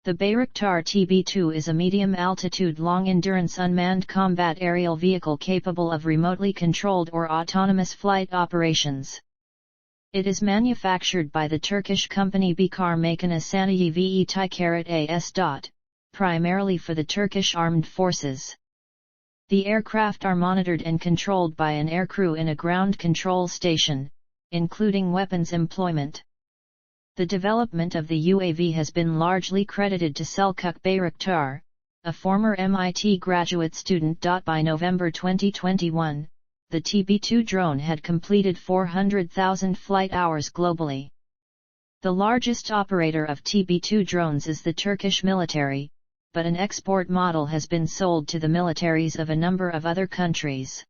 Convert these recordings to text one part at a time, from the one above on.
The Bayraktar TB2 is a medium-altitude long-endurance unmanned combat aerial vehicle capable of remotely controlled or autonomous flight operations. It is manufactured by the Turkish company Baykar Bayraktar TB2, primarily for the Turkish armed forces. The aircraft are monitored and controlled by an aircrew in a ground control station, including weapons employment. The development of the UAV has been largely credited to Selçuk Bayraktar, a former MIT graduate student. By November 2021, the TB2 drone had completed 400,000 flight hours globally. The largest operator of TB2 drones is the Turkish military, but an export model has been sold to the militaries of a number of other countries.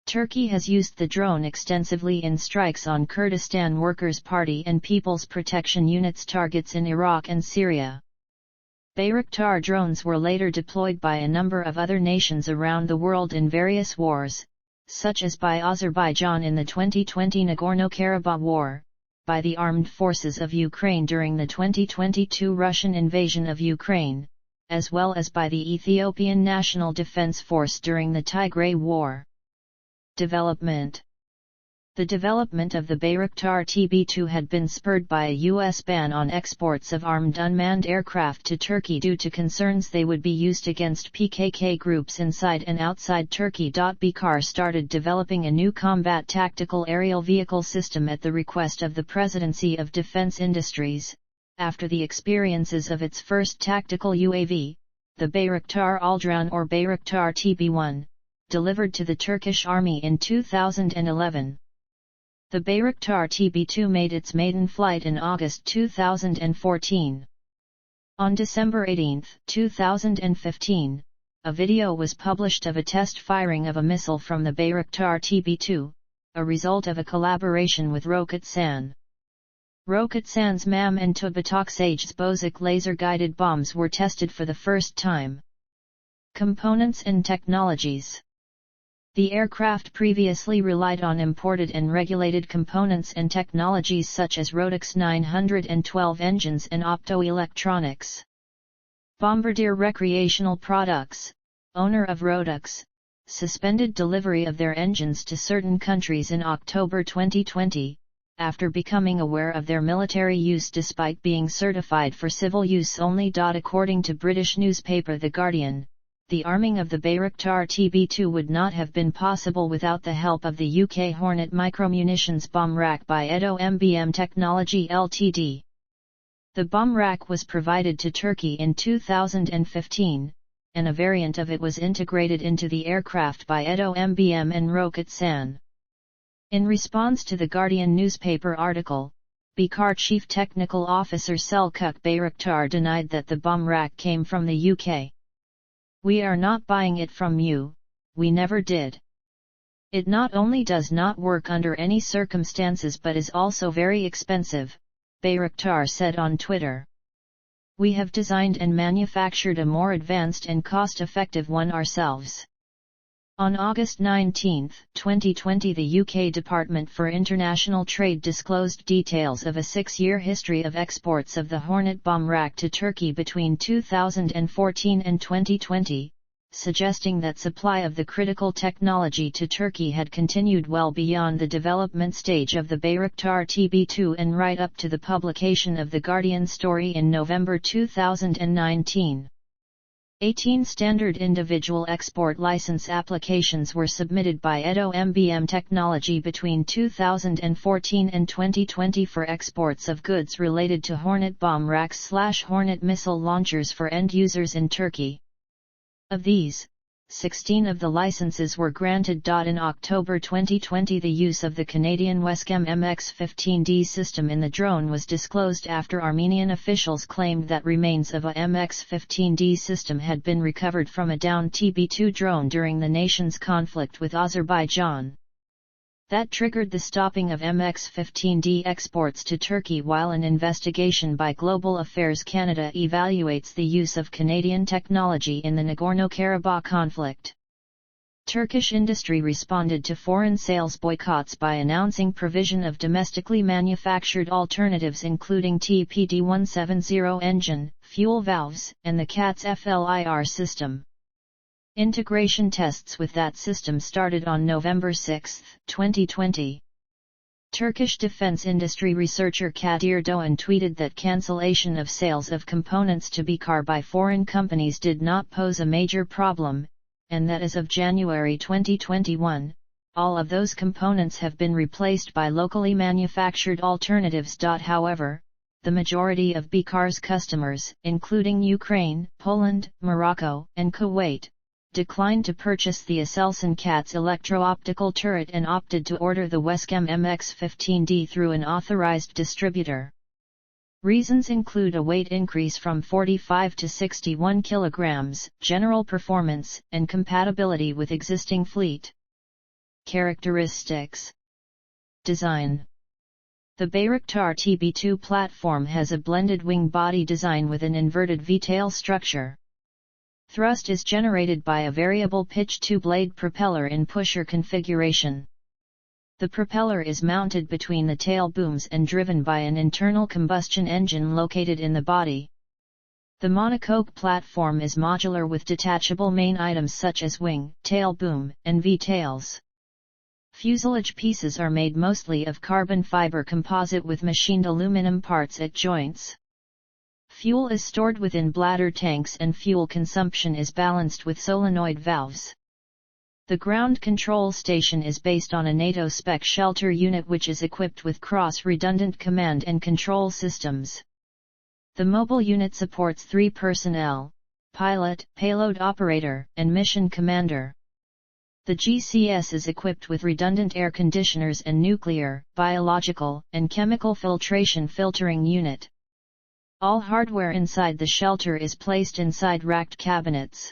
Turkey has used the drone extensively in strikes on Kurdistan Workers' Party and People's Protection Units targets in Iraq and Syria. Bayraktar drones were later deployed by a number of other nations around the world in various wars, such as by Azerbaijan in the 2020 Nagorno-Karabakh War, by the armed forces of Ukraine during the 2022 Russian invasion of Ukraine, as well as by the Ethiopian National Defense Force during the Tigray War. Development. The development of the Bayraktar TB2 had been spurred by a U.S. ban on exports of armed unmanned aircraft to Turkey due to concerns they would be used against PKK groups inside and outside Turkey. Baykar started developing a new combat tactical aerial vehicle system at the request of the Presidency of Defense Industries, after the experiences of its first tactical UAV, the Bayraktar Aldran or Bayraktar TB1, delivered to the Turkish Army in 2011. The Bayraktar TB2 made its maiden flight in August 2014. On December 18, 2015, a video was published of a test firing of a missile from the Bayraktar TB2, a result of a collaboration with Roketsan. Roketsan's MAM and Tubatoksage Bozak laser-guided bombs were tested for the first time. Components and technologies. The aircraft previously relied on imported and regulated components and technologies such as Rodex 912 engines and optoelectronics. Bombardier Recreational Products, owner of Rodex, suspended delivery of their engines to certain countries in October 2020, after becoming aware of their military use despite being certified for civil use only. According to British newspaper The Guardian, the arming of the Bayraktar TB2 would not have been possible without the help of the UK Hornet micromunitions bomb rack by Edo MBM Technology Ltd. The bomb rack was provided to Turkey in 2015, and a variant of it was integrated into the aircraft by Edo MBM and Roketsan. In response to the Guardian newspaper article, Baykar Chief Technical Officer Selçuk Bayraktar denied that the bomb rack came from the UK. "We are not buying it from you, we never did. It not only does not work under any circumstances but is also very expensive," Bayraktar said on Twitter. "We have designed and manufactured a more advanced and cost-effective one ourselves." On August 19, 2020, the UK Department for International Trade disclosed details of a 6-year history of exports of the Hornet bomb rack to Turkey between 2014 and 2020, suggesting that supply of the critical technology to Turkey had continued well beyond the development stage of the Bayraktar TB2 and right up to the publication of The Guardian story in November 2019. 18 standard individual export license applications were submitted by Edo MBM Technology between 2014 and 2020 for exports of goods related to Hornet bomb racks/Hornet missile launchers for end users in Turkey. Of these, 16 of the licenses were granted. In October 2020, the use of the Canadian Wescam MX-15D system in the drone was disclosed after Armenian officials claimed that remains of a MX-15D system had been recovered from a downed TB2 drone during the nation's conflict with Azerbaijan. That triggered the stopping of MX-15D exports to Turkey while an investigation by Global Affairs Canada evaluates the use of Canadian technology in the Nagorno-Karabakh conflict. Turkish industry responded to foreign sales boycotts by announcing provision of domestically manufactured alternatives including TPD-170 engine, fuel valves, and the CATS FLIR system. Integration tests with that system started on November 6, 2020. Turkish defense industry researcher Kadir Doğan tweeted that cancellation of sales of components to Baykar by foreign companies did not pose a major problem, and that as of January 2021, all of those components have been replaced by locally manufactured alternatives. However, the majority of Baykar's customers, including Ukraine, Poland, Morocco, and Kuwait, declined to purchase the Aselsan CATS electro-optical turret and opted to order the Wescam MX-15D through an authorized distributor. Reasons include a weight increase from 45 to 61 kilograms, general performance, and compatibility with existing fleet. Characteristics. Design. The Bayraktar TB2 platform has a blended wing body design with an inverted V-tail structure. Thrust is generated by a variable pitch two-blade propeller in pusher configuration. The propeller is mounted between the tail booms and driven by an internal combustion engine located in the body. The monocoque platform is modular with detachable main items such as wing, tail boom, and V-tails. Fuselage pieces are made mostly of carbon fiber composite with machined aluminum parts at joints. Fuel is stored within bladder tanks and fuel consumption is balanced with solenoid valves. The ground control station is based on a NATO spec shelter unit which is equipped with cross-redundant command and control systems. The mobile unit supports 3 personnel: pilot, payload operator, and mission commander. The GCS is equipped with redundant air conditioners and nuclear, biological, and chemical filtering unit. All hardware inside the shelter is placed inside racked cabinets.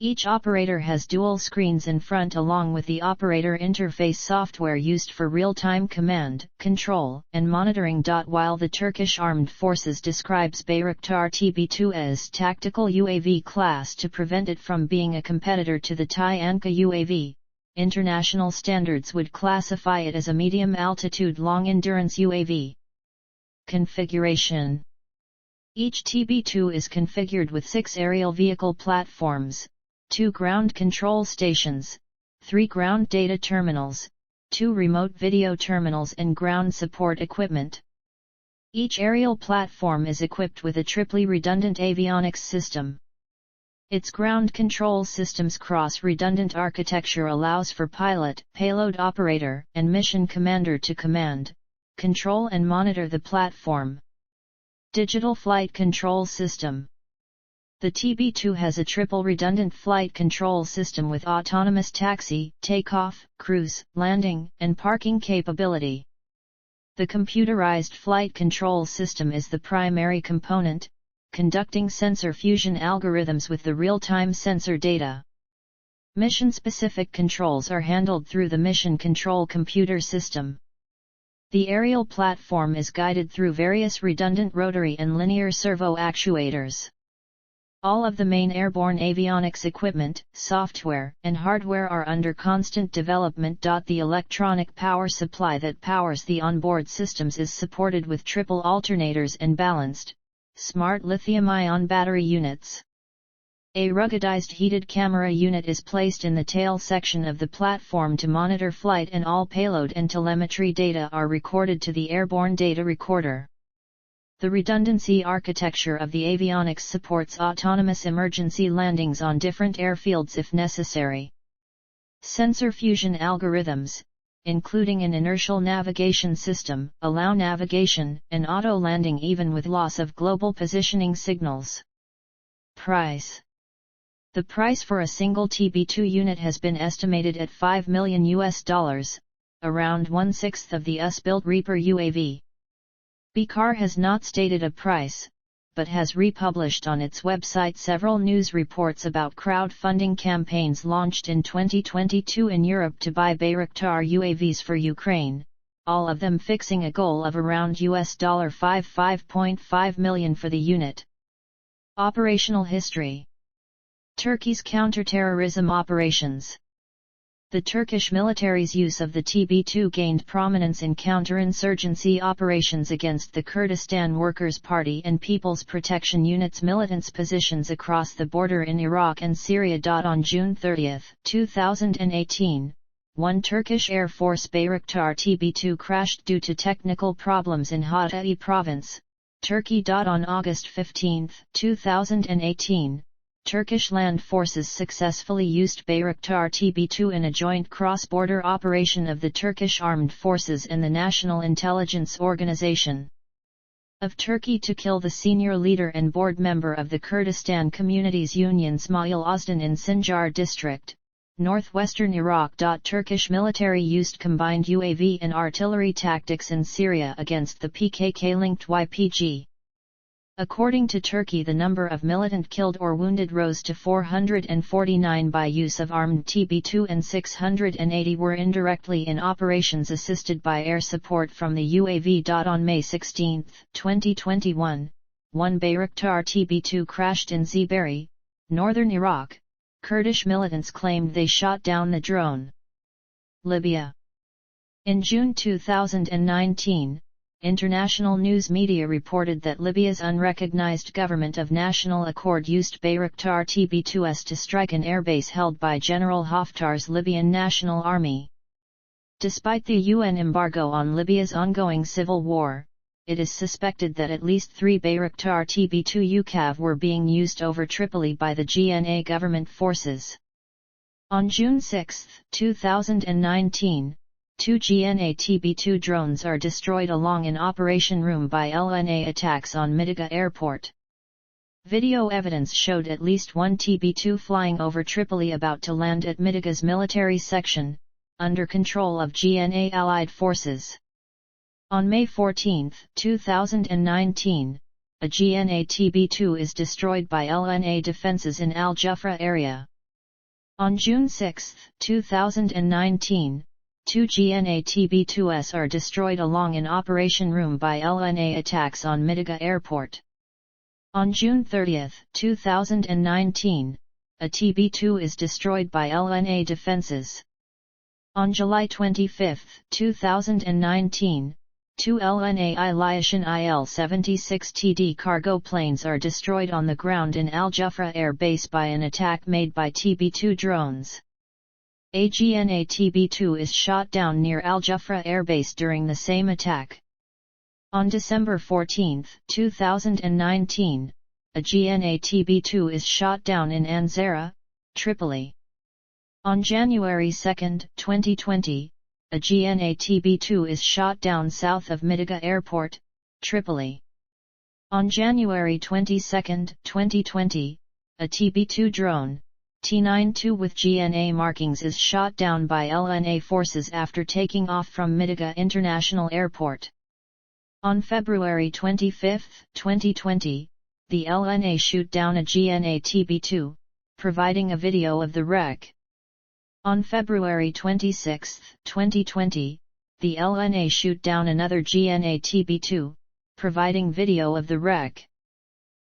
Each operator has dual screens in front along with the operator interface software used for real-time command, control, and monitoring. While the Turkish Armed Forces describes Bayraktar TB2 as tactical UAV class to prevent it from being a competitor to the Thai Anka UAV, international standards would classify it as a medium-altitude long-endurance UAV. Configuration. Each TB2 is configured with 6 aerial vehicle platforms, 2 ground control stations, 3 ground data terminals, 2 remote video terminals and ground support equipment. Each aerial platform is equipped with a triply redundant avionics system. Its ground control system's cross-redundant architecture allows for pilot, payload operator, and mission commander to command, control and monitor the platform. Digital Flight Control System. The TB2 has a triple redundant flight control system with autonomous taxi, takeoff, cruise, landing, and parking capability. The computerized flight control system is the primary component, conducting sensor fusion algorithms with the real-time sensor data. Mission-specific controls are handled through the mission control computer system. The aerial platform is guided through various redundant rotary and linear servo actuators. All of the main airborne avionics equipment, software, and hardware are under constant development. The electronic power supply that powers the onboard systems is supported with triple alternators and balanced, smart lithium-ion battery units. A ruggedized heated camera unit is placed in the tail section of the platform to monitor flight, and all payload and telemetry data are recorded to the airborne data recorder. The redundancy architecture of the avionics supports autonomous emergency landings on different airfields if necessary. Sensor fusion algorithms, including an inertial navigation system, allow navigation and auto landing even with loss of global positioning signals. Price. The price for a single TB2 unit has been estimated at $5 million, around 1/6 of the US-built Reaper UAV. Baykar has not stated a price, but has republished on its website several news reports about crowdfunding campaigns launched in 2022 in Europe to buy Bayraktar UAVs for Ukraine, all of them fixing a goal of around $5.5 million for the unit. Operational history. Turkey's counterterrorism operations. The Turkish military's use of the TB2 gained prominence in counterinsurgency operations against the Kurdistan Workers' Party and People's Protection Unit's militants' positions across the border in Iraq and Syria. On June 30, 2018, one Turkish Air Force Bayraktar TB2 crashed due to technical problems in Hatay province, Turkey. On August 15, 2018, Turkish land forces successfully used Bayraktar TB2 in a joint cross-border operation of the Turkish Armed Forces and the National Intelligence Organization of Turkey to kill the senior leader and board member of the Kurdistan Communities Union Ismail Ozdan in Sinjar district, northwestern Iraq. Turkish military used combined UAV and artillery tactics in Syria against the PKK-linked YPG. According to Turkey, the number of militant killed or wounded rose to 449 by use of armed TB2 and 680 were indirectly in operations assisted by air support from the UAV. On May 16, 2021, one Bayraktar TB2 crashed in Zibari, northern Iraq. Kurdish militants claimed they shot down the drone. Libya. In June 2019, international news media reported that Libya's unrecognized government of national accord used Bayraktar TB2s to strike an airbase held by General Haftar's Libyan National Army. Despite the UN embargo on Libya's ongoing civil war, it is suspected that at least 3 Bayraktar TB2 UCAV were being used over Tripoli by the GNA government forces. On June 6, 2019, 2 GNA TB2 drones are destroyed along an operation room by LNA attacks on Midiga Airport. Video evidence showed at least one TB2 flying over Tripoli about to land at Midiga's military section, under control of GNA allied forces. On May 14, 2019, a GNA TB2 is destroyed by LNA defenses in Al Jufra area. On June 6, 2019, 2 GNA TB2s are destroyed along an operation room by LNA attacks on Midiga Airport. On June 30, 2019, a TB2 is destroyed by LNA defenses. On July 25, 2019, 2 LNA Ilyushin IL-76TD cargo planes are destroyed on the ground in Al Jufra Air Base by an attack made by TB2 drones. A GNA TB2 is shot down near Al Jufra Air Base during the same attack. On December 14, 2019, a GNA TB2 is shot down in Anzera, Tripoli. On January 2, 2020, a GNA TB2 is shot down south of Midiga Airport, Tripoli. On January 22, 2020, a TB2 drone, T-92 with GNA markings is shot down by LNA forces after taking off from Midiga International Airport. On February 25, 2020, the LNA shoot down a GNA TB2, providing a video of the wreck. On February 26, 2020, the LNA shoot down another GNA TB2, providing video of the wreck.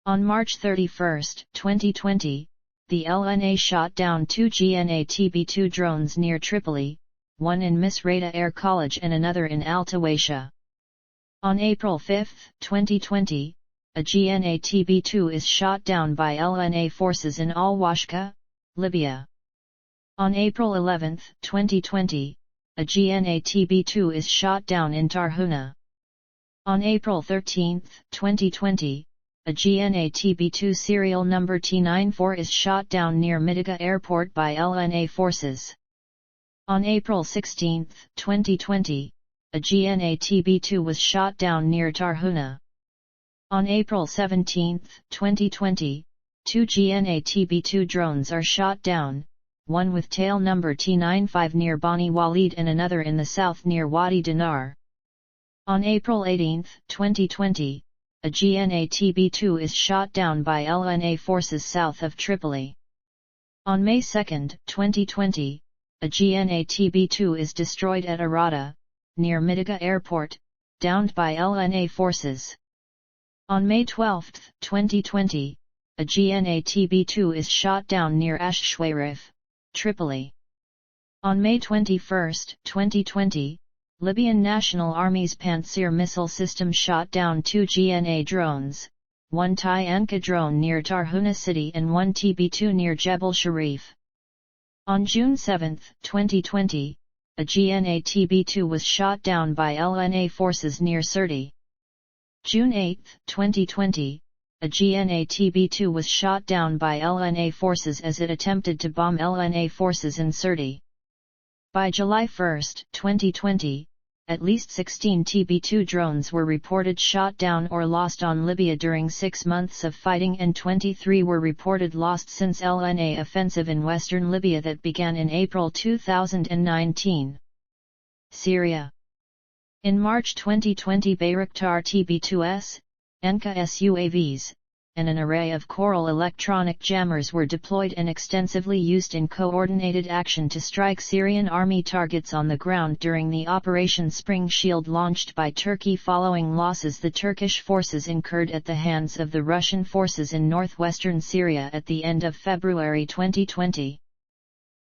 On March 31, 2020, the LNA shot down 2 GNA TB2 drones near Tripoli, one in Misrata Air College and another in Al Tawasha. On April 5, 2020, a GNA TB2 is shot down by LNA forces in Al Washka, Libya. On April 11, 2020, a GNA TB2 is shot down in Tarhuna. On April 13, 2020, a GNA TB2 serial number T94 is shot down near Midiga Airport by LNA forces. On April 16, 2020, a GNA TB2 was shot down near Tarhuna. On April 17, 2020, 2 GNA TB2 drones are shot down, one with tail number T95 near Bani Walid and another in the south near Wadi Dinar. On April 18, 2020, a GNA TB2 is shot down by LNA forces south of Tripoli. On May 2, 2020, a GNA TB2 is destroyed at Arada, near Midiga Airport, downed by LNA forces. On May 12, 2020, a GNA TB2 is shot down near Ash Shwairif, Tripoli. On May 21, 2020, Libyan National Army's Pantsir missile system shot down 2 GNA drones, one Ty-Anka drone near Tarhuna city and one TB2 near Jebel Sharif. On June 7, 2020, a GNA TB2 was shot down by LNA forces near Sirte. June 8, 2020, a GNA TB2 was shot down by LNA forces as it attempted to bomb LNA forces in Sirte. By July 1, 2020, at least 16 TB2 drones were reported shot down or lost on Libya during 6 months of fighting, and 23 were reported lost since LNA offensive in western Libya that began in April 2019. Syria. In March 2020, Bayraktar TB2s, NKS UAVs, and an array of Coral electronic jammers were deployed and extensively used in coordinated action to strike Syrian army targets on the ground during the Operation Spring Shield launched by Turkey following losses the Turkish forces incurred at the hands of the Russian forces in northwestern Syria at the end of February 2020.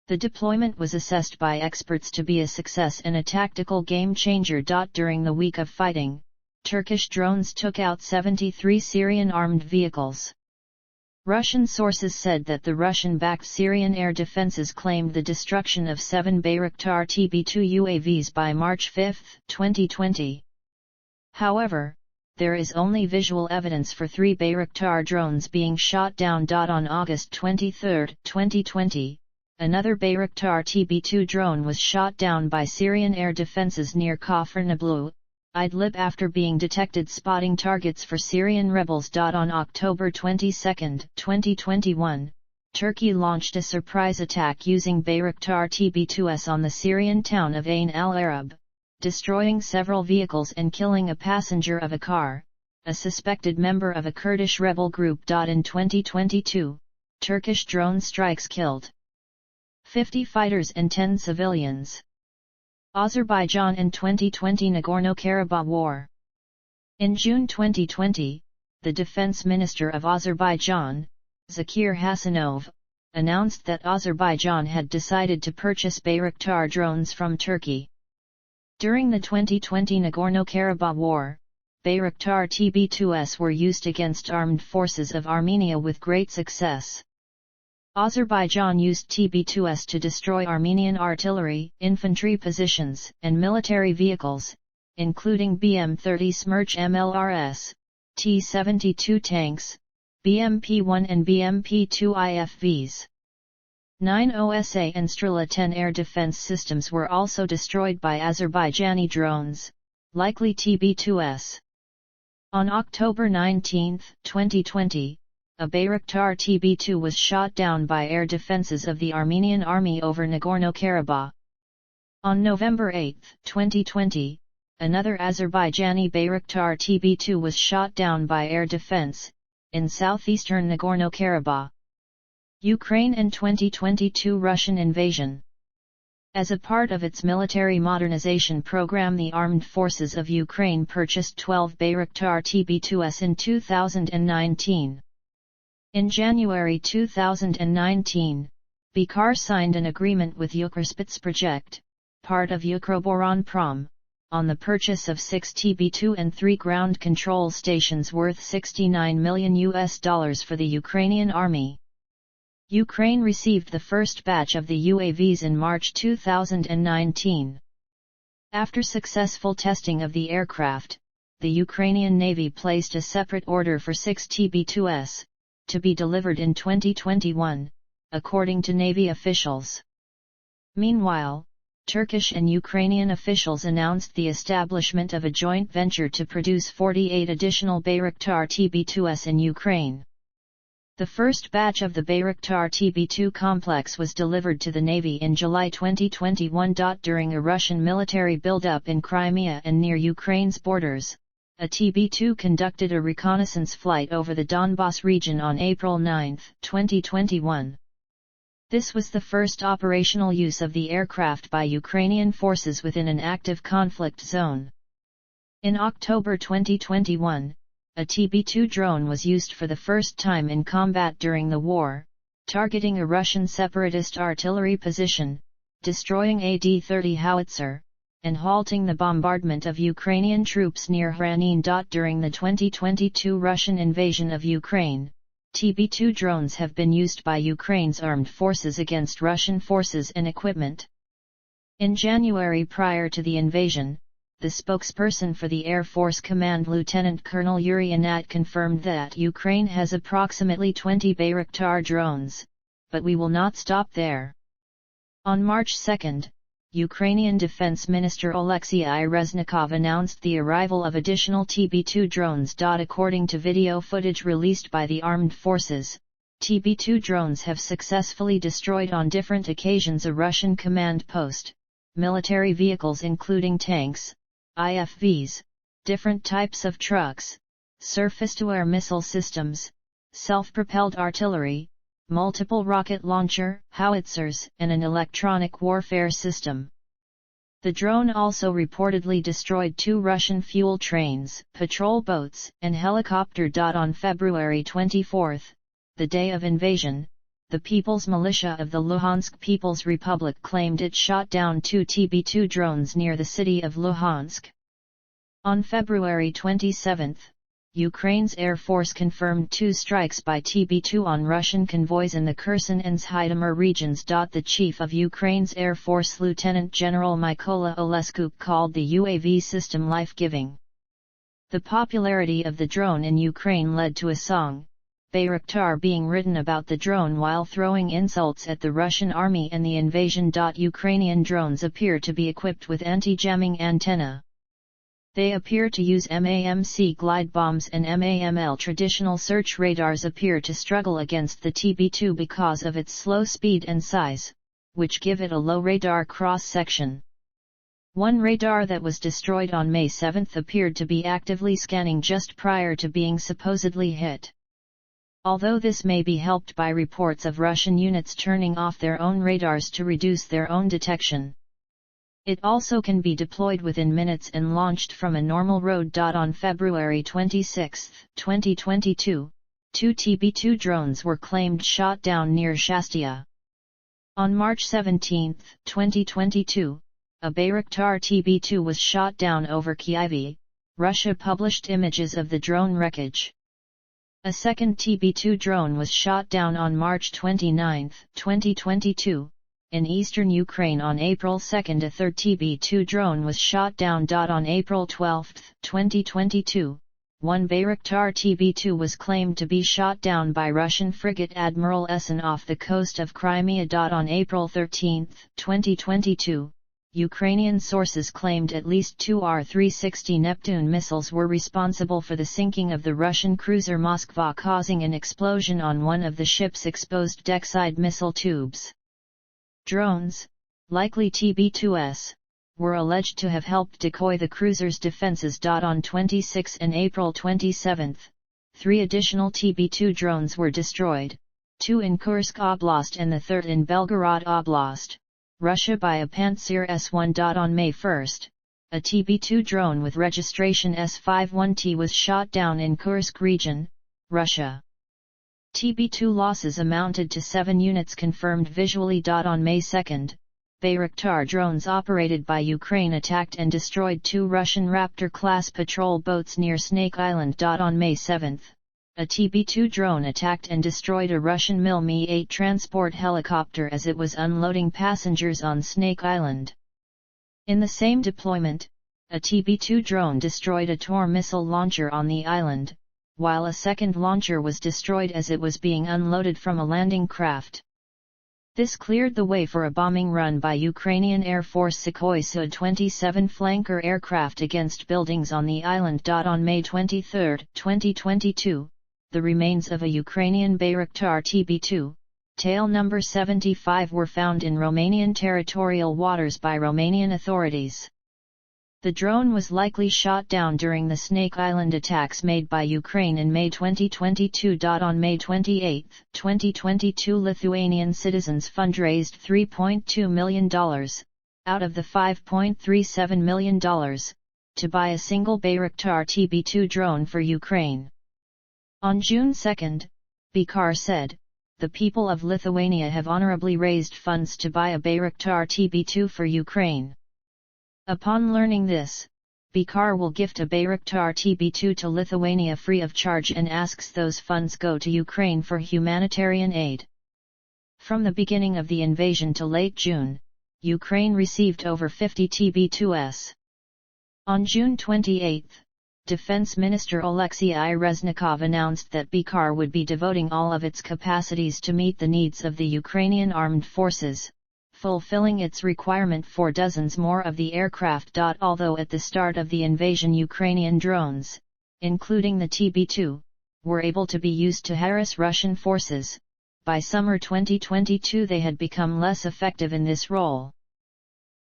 The deployment was assessed by experts to be a success and a tactical game-changer. During the week of fighting, Turkish drones took out 73 Syrian armed vehicles. Russian sources said that the Russian-backed Syrian air defenses claimed the destruction of 7 Bayraktar TB2 UAVs by March 5, 2020. However, there is only visual evidence for 3 Bayraktar drones being shot down. On August 23, 2020, another Bayraktar TB2 drone was shot down by Syrian air defenses near Kafr Nablu, Idlib, after being detected spotting targets for Syrian rebels. On October 22, 2021, Turkey launched a surprise attack using Bayraktar TB2s on the Syrian town of Ain al-Arab, destroying several vehicles and killing a passenger of a car, a suspected member of a Kurdish rebel group. In 2022, Turkish drone strikes killed 50 fighters and 10 civilians. Azerbaijan and 2020 Nagorno-Karabakh War. In June 2020, the Defense Minister of Azerbaijan, Zakir Hasanov, announced that Azerbaijan had decided to purchase Bayraktar drones from Turkey. During the 2020 Nagorno-Karabakh War, Bayraktar TB2s were used against armed forces of Armenia with great success. Azerbaijan used TB2s to destroy Armenian artillery, infantry positions, and military vehicles, including BM-30 Smerch MLRS, T-72 tanks, BMP-1 and BMP-2 IFVs. 9 OSA and Strela-10 air defense systems were also destroyed by Azerbaijani drones, likely TB2s. On October 19, 2020, a Bayraktar TB2 was shot down by air defenses of the Armenian army over Nagorno-Karabakh. On November 8, 2020, another Azerbaijani Bayraktar TB2 was shot down by air defense, in southeastern Nagorno-Karabakh. Ukraine and 2022 Russian invasion. As a part of its military modernization program, the armed forces of Ukraine purchased 12 Bayraktar TB2s in 2019. In January 2019, Baykar signed an agreement with Ukrospetsprojekt, part of Ukroboronprom, on the purchase of 6 TB2 and 3 ground control stations worth $69 million for the Ukrainian army. Ukraine received the first batch of the UAVs in March 2019. After successful testing of the aircraft, the Ukrainian Navy placed a separate order for 6 TB2s, to be delivered in 2021, according to Navy officials. Meanwhile, Turkish and Ukrainian officials announced the establishment of a joint venture to produce 48 additional Bayraktar TB2s in Ukraine. The first batch of the Bayraktar TB2 complex was delivered to the Navy in July 2021. During a Russian military buildup in Crimea and near Ukraine's borders, a TB2 conducted a reconnaissance flight over the Donbas region on April 9, 2021. This was the first operational use of the aircraft by Ukrainian forces within an active conflict zone. In October 2021, a TB2 drone was used for the first time in combat during the war, targeting a Russian separatist artillery position, destroying a D-30 howitzer, and halting the bombardment of Ukrainian troops near Hranin. During the 2022 Russian invasion of Ukraine, TB2 drones have been used by Ukraine's armed forces against Russian forces and equipment. In January prior to the invasion, the spokesperson for the Air Force Command Lieutenant Colonel Yuri Anat confirmed that Ukraine has approximately 20 Bayraktar drones, but we will not stop there. On March 2, Ukrainian Defense Minister Oleksiy Reznikov announced the arrival of additional TB2 drones. According to video footage released by the armed forces, TB2 drones have successfully destroyed on different occasions a Russian command post, military vehicles including tanks, IFVs, different types of trucks, surface-to-air missile systems, self-propelled artillery, multiple rocket launcher, howitzers, and an electronic warfare system. The drone also reportedly destroyed 2 Russian fuel trains, patrol boats, and helicopter. On February 24, the day of invasion, the People's Militia of the Luhansk People's Republic claimed it shot down 2 TB2 drones near the city of Luhansk. On February 27, Ukraine's Air Force confirmed 2 strikes by TB2 on Russian convoys in the Kherson and Zhytomyr regions. The chief of Ukraine's Air Force Lieutenant General Mykola Oleskuk called the UAV system life-giving. The popularity of the drone in Ukraine led to a song, Bayraktar, being written about the drone while throwing insults at the Russian army and the invasion. Ukrainian drones appear to be equipped with anti-jamming antenna. They appear to use MAMC glide bombs, and MAML traditional search radars appear to struggle against the TB2 because of its slow speed and size, which give it a low radar cross-section. One radar that was destroyed on May 7 appeared to be actively scanning just prior to being supposedly hit. Although this may be helped by reports of Russian units turning off their own radars to reduce their own detection. It also can be deployed within minutes and launched from a normal road. On February 26, 2022, 2 TB2 drones were claimed shot down near Shastia. On March 17, 2022, a Bayraktar TB2 was shot down over Kyiv. Russia published images of the drone wreckage. A second TB2 drone was shot down on March 29, 2022, in eastern Ukraine. On April 2, a third TB2 drone was shot down. On April 12, 2022, one Bayraktar TB2 was claimed to be shot down by Russian frigate Admiral Essen off the coast of Crimea. On April 13, 2022, Ukrainian sources claimed at least 2 R-360 Neptune missiles were responsible for the sinking of the Russian cruiser Moskva, causing an explosion on one of the ship's exposed deckside missile tubes. Drones, likely TB2s, were alleged to have helped decoy the cruiser's defenses. On 26 and April 27, 3 additional TB2 drones were destroyed, 2 in Kursk Oblast and the third in Belgorod Oblast, Russia, by a Pantsir S-1. On May 1, a TB2 drone with registration S-51T was shot down in Kursk region, Russia. TB2 losses amounted to 7 units confirmed visually. On May 2, Bayraktar drones operated by Ukraine attacked and destroyed 2 Russian Raptor-class patrol boats near Snake Island. On May 7, a TB2 drone attacked and destroyed a Russian Mi-8 transport helicopter as it was unloading passengers on Snake Island. In the same deployment, a TB2 drone destroyed a Tor missile launcher on the island, while a second launcher was destroyed as it was being unloaded from a landing craft. This cleared the way for a bombing run by Ukrainian Air Force Sukhoi Su-27 flanker aircraft against buildings on the island. On May 23, 2022, the remains of a Ukrainian Bayraktar TB2, tail number 75, were found in Romanian territorial waters by Romanian authorities. The drone was likely shot down during the Snake Island attacks made by Ukraine in May 2022. On May 28, 2022, Lithuanian citizens fundraised $3.2 million, out of the $5.37 million, to buy a single Bayraktar TB2 drone for Ukraine. On June 2, Baykar said, the people of Lithuania have honorably raised funds to buy a Bayraktar TB2 for Ukraine. Upon learning this, Baykar will gift a Bayraktar TB2 to Lithuania free of charge and asks those funds go to Ukraine for humanitarian aid. From the beginning of the invasion to late June, Ukraine received over 50 TB2s. On June 28, Defense Minister Oleksiy Reznikov announced that Baykar would be devoting all of its capacities to meet the needs of the Ukrainian armed forces, fulfilling its requirement for dozens more of the aircraft. Although at the start of the invasion Ukrainian drones, including the TB2, were able to be used to harass Russian forces, by summer 2022 they had become less effective in this role.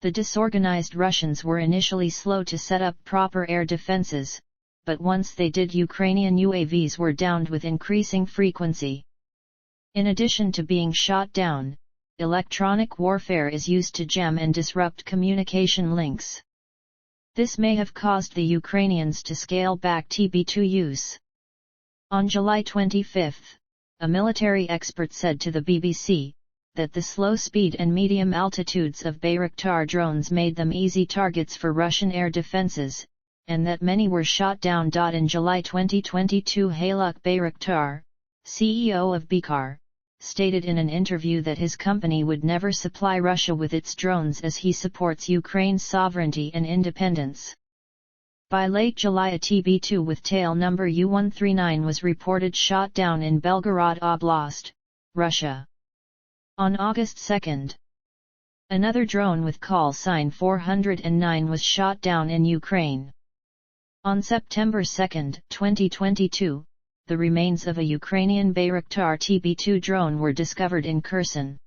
The disorganized Russians were initially slow to set up proper air defenses, but once they did, Ukrainian UAVs were downed with increasing frequency. In addition to being shot down, electronic warfare is used to jam and disrupt communication links. This may have caused the Ukrainians to scale back TB2 use. On July 25, a military expert said to the BBC, that the slow speed and medium altitudes of Bayraktar drones made them easy targets for Russian air defenses, and that many were shot down. In July 2022, Haluk Bayraktar, CEO of Baykar, stated in an interview that his company would never supply Russia with its drones as he supports Ukraine's sovereignty and independence. By late July, a TB2 with tail number U-139 was reported shot down in Belgorod Oblast, Russia. On August 2, another drone with call sign 409 was shot down in Ukraine. On September 2, 2022, the remains of a Ukrainian Bayraktar TB2 drone were discovered in Kherson.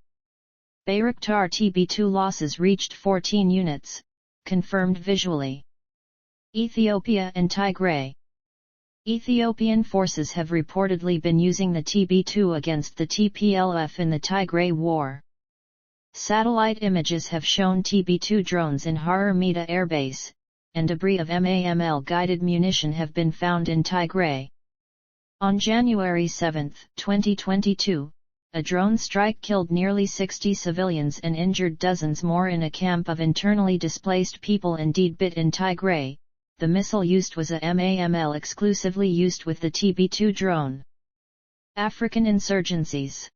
Bayraktar TB2 losses reached 14 units, confirmed visually. Ethiopia and Tigray. Ethiopian forces have reportedly been using the TB2 against the TPLF in the Tigray War. Satellite images have shown TB2 drones in Harar Meda Air Base, and debris of MAML-guided munition have been found in Tigray. On January 7, 2022, a drone strike killed nearly 60 civilians and injured dozens more in a camp of internally displaced people in Deedbit in Tigray. The missile used was a MAML exclusively used with the TB2 drone. African insurgencies.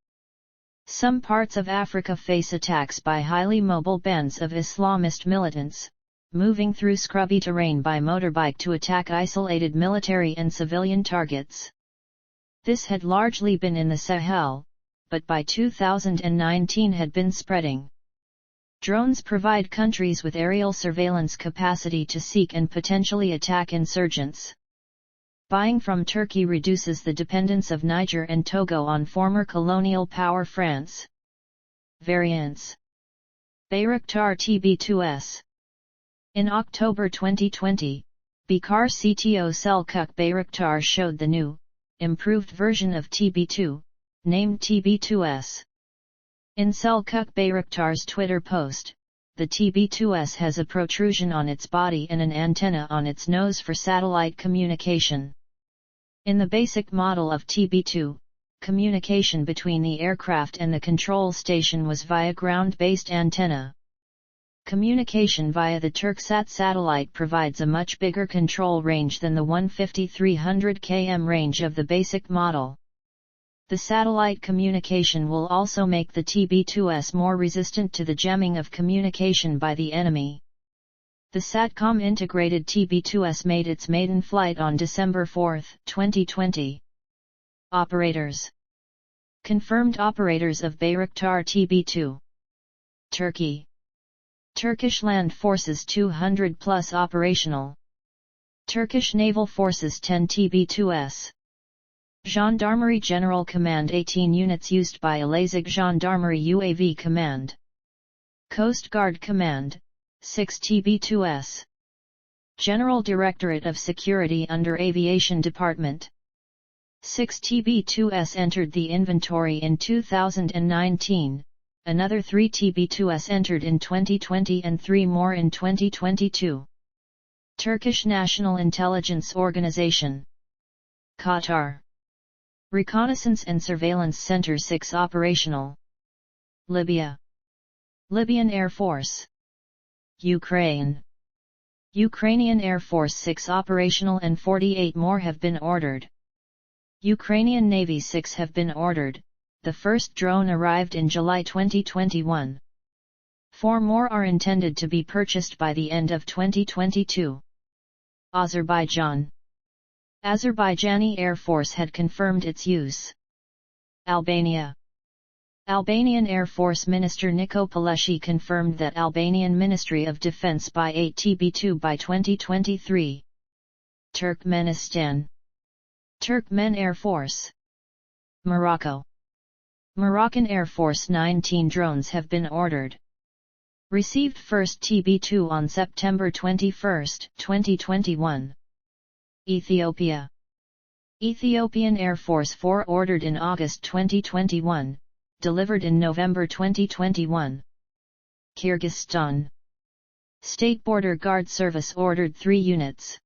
Some parts of Africa face attacks by highly mobile bands of Islamist militants, moving through scrubby terrain by motorbike to attack isolated military and civilian targets. This had largely been in the Sahel, but by 2019 had been spreading. Drones provide countries with aerial surveillance capacity to seek and potentially attack insurgents. Buying from Turkey reduces the dependence of Niger and Togo on former colonial power France. Variants. Bayraktar TB2s. In October 2020, Baykar CTO Selçuk Bayraktar showed the new, improved version of TB2, named TB2s. In Selçuk Bayraktar's Twitter post, the TB2s has a protrusion on its body and an antenna on its nose for satellite communication. In the basic model of TB2, communication between the aircraft and the control station was via ground-based antenna. Communication via the Turksat satellite provides a much bigger control range than the 150-300 km range of the basic model. The satellite communication will also make the TB2s more resistant to the jamming of communication by the enemy. The SATCOM integrated TB2s made its maiden flight on December 4, 2020. Operators. Confirmed operators of Bayraktar TB2. Turkey. Turkish Land Forces 200 plus operational. Turkish Naval Forces 10 TB2s. Gendarmerie General Command 18 units used by Elazig Gendarmerie UAV Command. Coast Guard Command, 6 TB2s. General Directorate of Security under Aviation Department. 6 TB2s entered the inventory in 2019, another 3 TB2s entered in 2020 and 3 more in 2022. Turkish National Intelligence Organization. Qatar. Reconnaissance and Surveillance Center 6 operational. Libya. Libyan Air Force. Ukraine. Ukrainian Air Force 6 operational and 48 more have been ordered. Ukrainian Navy 6 have been ordered, the first drone arrived in July 2021. 4 more are intended to be purchased by the end of 2022. Azerbaijan. Azerbaijani Air Force had confirmed its use. Albania. Albanian Air Force Minister Niko Paleshi confirmed that Albanian Ministry of Defense buy 8 TB2 by 2023. Turkmenistan. Turkmen Air Force. Morocco. Moroccan Air Force 19 drones have been ordered. Received first TB2 on September 21, 2021. Ethiopia. Ethiopian Air Force 4 ordered in August 2021, delivered in November 2021. Kyrgyzstan. State Border Guard Service ordered 3 units.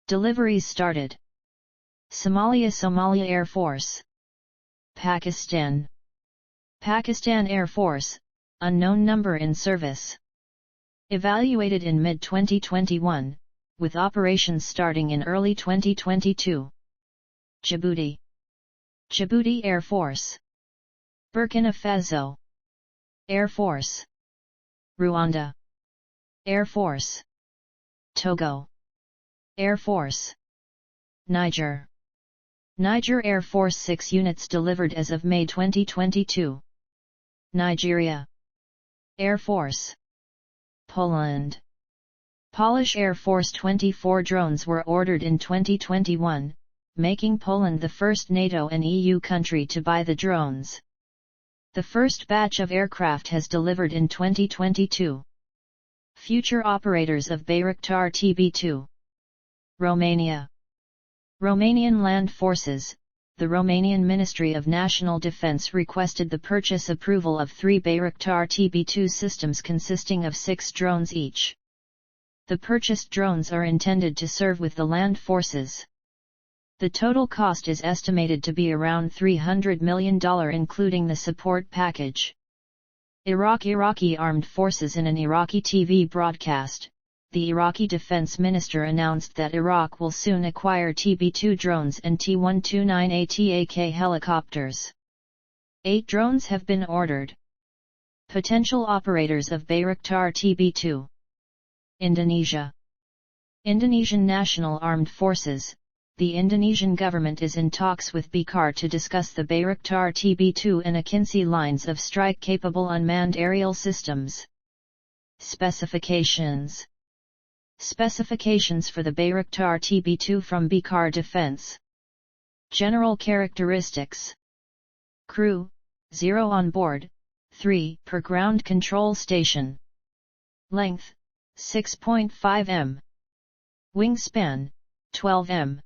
Deliveries started. Somalia Air Force. Pakistan. Pakistan Air Force, unknown number in service. Evaluated in mid-2021, with operations starting in early 2022. Djibouti. Djibouti Air Force. Burkina Faso. Air Force. Rwanda. Air Force. Togo. Air Force. Niger. Niger Air Force 6 units delivered as of May 2022. Nigeria. Air Force. Poland. Polish Air Force 24 drones were ordered in 2021, making Poland the first NATO and EU country to buy the drones. The first batch of aircraft has delivered in 2022. Future operators of Bayraktar TB2. Romania. Romanian Land Forces. The Romanian Ministry of National Defense requested the purchase approval of 3 Bayraktar TB2 systems consisting of 6 drones each. The purchased drones are intended to serve with the land forces. The total cost is estimated to be around $300 million including the support package. Iraqi armed forces. In an Iraqi TV broadcast, the Iraqi defense minister announced that Iraq will soon acquire TB2 drones and T-129 ATAK helicopters. 8 drones have been ordered. Potential operators of Bayraktar TB2. Indonesia. Indonesian National Armed Forces. The Indonesian government is in talks with Baykar to discuss the Bayraktar TB2 and Akinci lines of strike-capable unmanned aerial systems. Specifications. Specifications for the Bayraktar TB2 from Baykar Defense. General characteristics. Crew, 0 on board, 3 per ground control station. Length, 6.5 m. Wingspan, 12 m.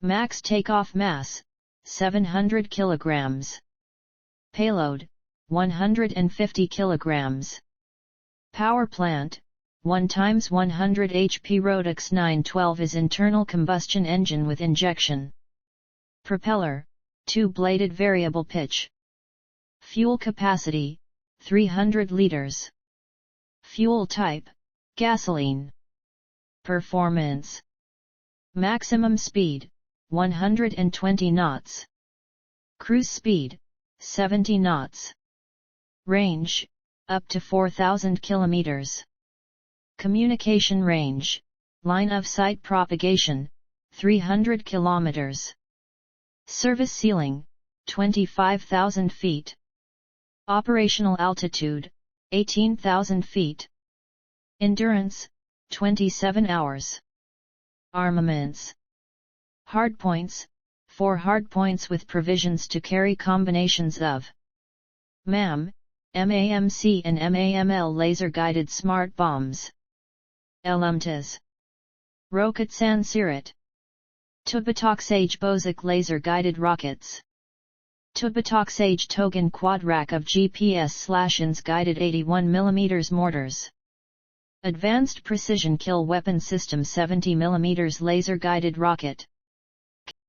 Max takeoff mass, 700 kg. Payload, 150 kg. Power plant, 1 × 100 HP Rodex 912 is internal combustion engine with injection. Propeller, 2-bladed variable pitch. Fuel capacity, 300 liters. Fuel type, gasoline. Performance. Maximum speed, 120 knots. Cruise speed, 70 knots. Range, up to 4,000 kilometers. Communication range, line of sight propagation, 300 kilometers. Service ceiling, 25,000 feet. Operational altitude, 18,000 feet. Endurance, 27 hours. Armaments. Hardpoints, 4 hardpoints with provisions to carry combinations of MAM, MAMC and MAML laser-guided smart bombs. Elumtas. Roketsan Sirit. Tubatoksage Bozak laser-guided rockets. Tubatoksage Togan Quadrak of GPS/INS guided 81 mm mortars. Advanced Precision Kill Weapon System 70 mm laser-guided rocket.